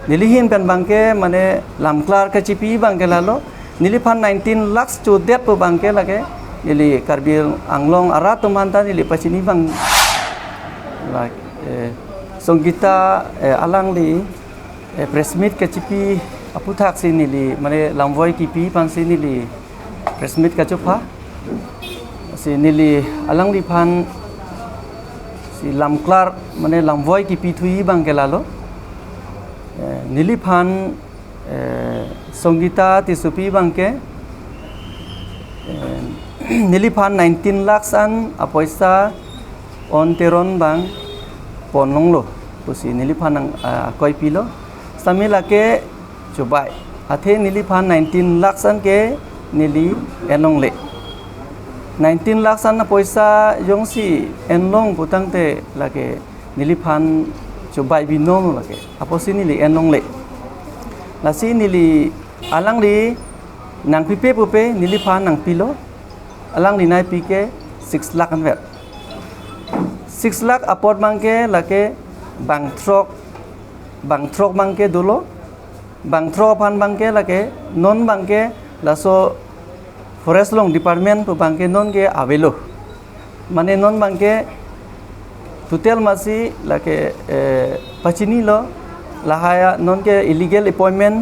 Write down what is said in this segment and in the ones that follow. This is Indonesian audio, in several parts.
nilihin pen bangke mane lamklar kacipi bangke lalo nilipan 19 lakhs to det po bangke lage nili karbil anglong arat tumanta nili pacini bang like songgita alang li press meet kacipi aputak sini li mane lamvoi kipi pan sini li press meet kacupa sini li alang li pan si lamklar mane lamvoi kipi thui bangke lalo nilipan songgita tisupi bangke nilipan 19 lakhs an apoisa on teron bang ponong lo pusi nilipan ang koi pilo samila ke cobai athe nilipan 19 lakhs an ke nili enong le 19 lakhs an apoisa yongsi enlong putang te lage nilipan cobai binom lage aposi nili enong le lasi nili alang li nang pipe pupe nili pan nang pilo alang li nai pike 6 lakh an vet 6 lakh apot mangke lake bang trok mangke dolo bang trok pan bangke lake non bangke laso forest long department pu bangke non ke avelo mane non bangke tutel masi lake pacini lo lahaya non ke illegal appointment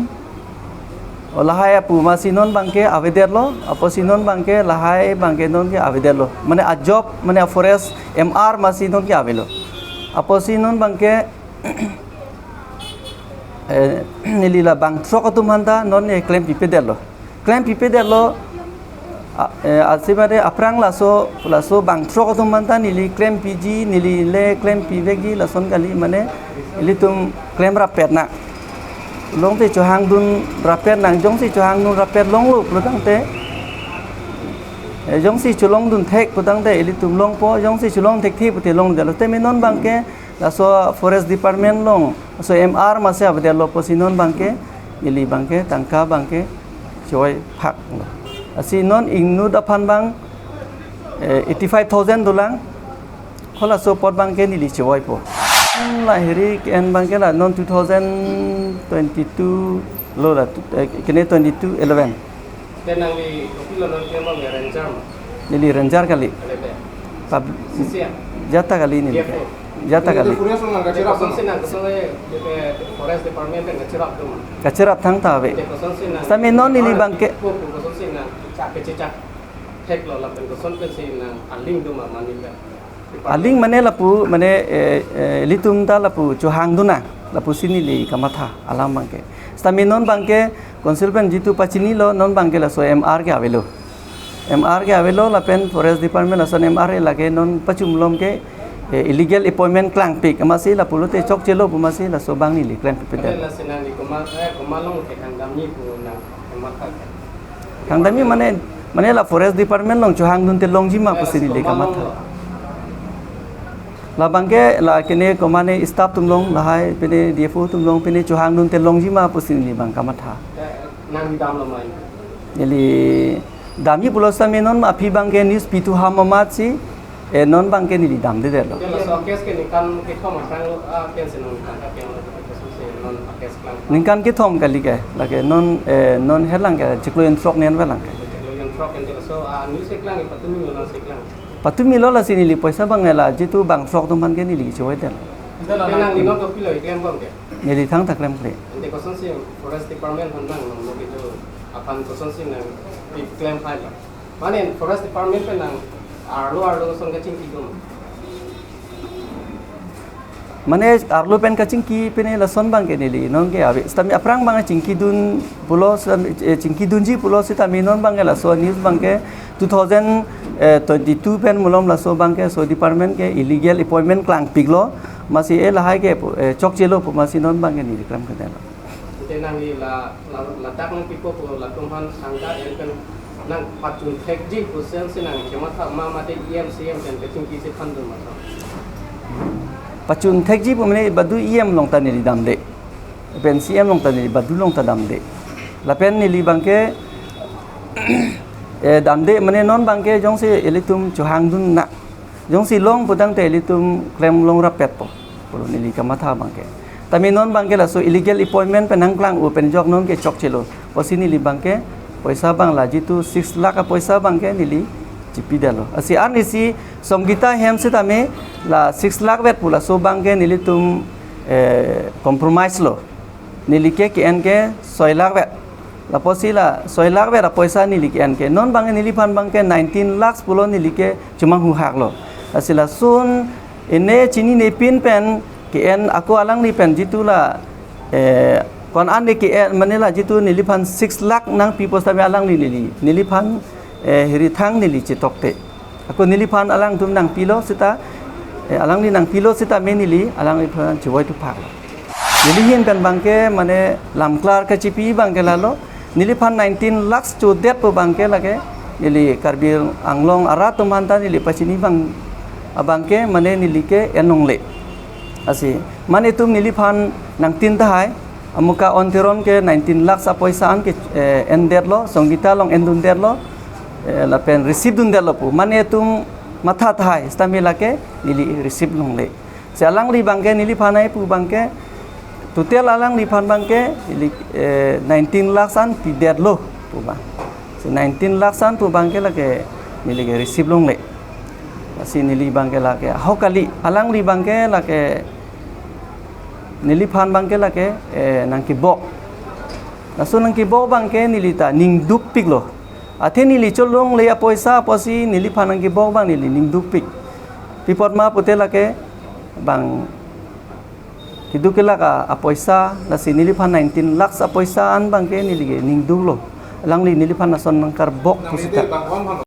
lahaya pu masi non bangke aveder lo aposi non bangke lahai bangke non ke aveder lo mane a job mane a forest mr masi non ke avelo aposi non bangke nilila bang trok atumanda non e claim pipe derlo asibare aprang laso bang trok atumanda nili claim pg nili le claim pvegi lason kali mane ilitum claim rapet na long te chohang dun rapet nang jong si chohang dun rapet long lu putang te jong si cholong dun thek putang te ilitum long po jong si cholong thek thi puti long dalo te minon bangke laso forest department long so mr mase abdelo posinon bangke ili bangke tangka bangke choi phak asi non ingnu dapan bang 85000 dolang khola so pot bangke nili choi po lahiri en bangke la non 2022 lo la kene 22 11 tenang di opilo non kemo renjar nili renjar kali jata kali ini jata kali forest department kacirap thang tawe sami non nili bangke aling mane lapu mane litum ta lapu chohang duna lapu sini li kamatha alam bangke sami non bangke consultant jitu pachini lo non bangke la so mr ke avelo la pen forest department la son mr lage non pachumlom ke illegal appointment klang pik amasi la pulote chok chelo pumasi la so bang ni li klang pipete la senani komalong ke kangdami pu na kamatha kangdami mane la forest department long chohang dun te long jima pusini li kamatha la bangke la kene komane staff tumlong lahai pene dfo tumlong pene chohang dun te long jima pusini li bang kamatha nang dam lo mai nili dami pulosa menon api bangke news pitu hamamat si non bangke nili dam de lo so kes ke nikan ke thom sang pension kan ka pen non kes klang ninkan ki thom kali ke lage non helang ke jiklo introk nen welang ke so news klang patumi non seklang patumi lo la sini li paisa bangela jitu bang sok tum ban ke nili choi den tenang di non to pilo claim bang ke nili thang tak lem kle ente koson si forest department handang no gitu apan koson si nang claim file mane forest department pe nang arlo koson ka chingki dum mane arlo pen ka chingki pene la son bang ke nili non ke ave stami aprang bang chingki dun pulo chingki dunji pulo sita minon bangela so news bang ke 2022 pen mulom la so bang ke so department ke illegal appointment klang piglo masi lahai ke chok chelo masi non bang ke ni kram ke delo tenang di la tak nang pipo pu la tumhan sangka en pen nang patun tekji pu sen sinang kematha ma mate emcm pen ke chingki se khandu ma pacun tekji pumene badu em long tani dam de pen cm long tani badu long ta dam de la pen ni li bangke dam de mane non bangke jong se elitum chohang dun na jong si long putang te elitum klem long rapet po polo ni li kamatha bangke Tami non bangke la so illegal appointment penang klang u pen jok non ke chok chilo. Posi nili bangke paisa bang la jitu 6 lakh a paisa bangke nili jipi dalo. Asi an isi Songgita hem se tami la 6 lakh vet pula so bangke nili tum compromise lo. Nili ke en ke 6 lakh vet. La posi la 6 lakh vet a paisa nili ke en ke non bangke nili pan bangke 19 lakhs pulo nili ke cuma hu hak lo. Asi la sun ene chini ne pin pen KN aku alang ni pen jitu la kon an ni KN manila jitu nilipan 6 lakh nang people tami alang ni nilipan hiri thang nili chitok te aku nilipan alang tum nang pilo sita alang ni nang pilo sita me nili alang ni pan choi tu phak nilihin pen bangke mane lamklar ka chipi bangke lalo nilipan 19 lakhs chu det po bangke lage nili karbir anglong ara tumanta nili pachini bang abangke mane nili ke enong le asi mane tum nilipan nang tin tahai amuka ontiron ke 19 lakhs apoisaan ke endet lo Songgita long endun der lo la pen receive dun der lo pu mane tum matha thai stamila ke nili receive long le se alang li bangke nilipan ai pu bangke total alang lipan bangke nili 19 lakhs an pi der lo pu bang se 19 lakhs an pu bangke la ke nili ke receive long le asi nili bangke la ke hokali alang li bangke la ke nilipan bangke la ke nang ki bok naso nang ki bok bangke nilita ning duk pik lo athe nili cholong le apoisa posi nilipan nang ki bok bang nili ning duk pik pipot ma putela ke bang kidukela ka apoisa la si nilipan 19 lakhs apoisa an bangke nili ning duk lo alang li nilipan nason nang kar bok pusita